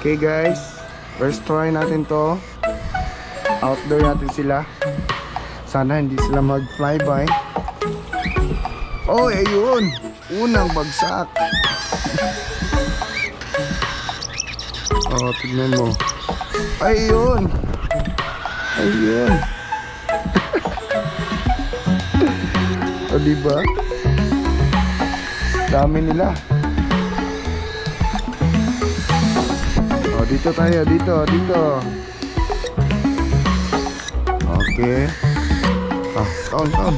Okay guys, first try natin to. Outdoor natin sila. Sana hindi sila mag flyby. Oh, ayun, unang bagsak. Oh, tignan mo. Ayun. Ayun. O diba? Dami nila. O dito tayo, dito. Okay. Ah, kaon.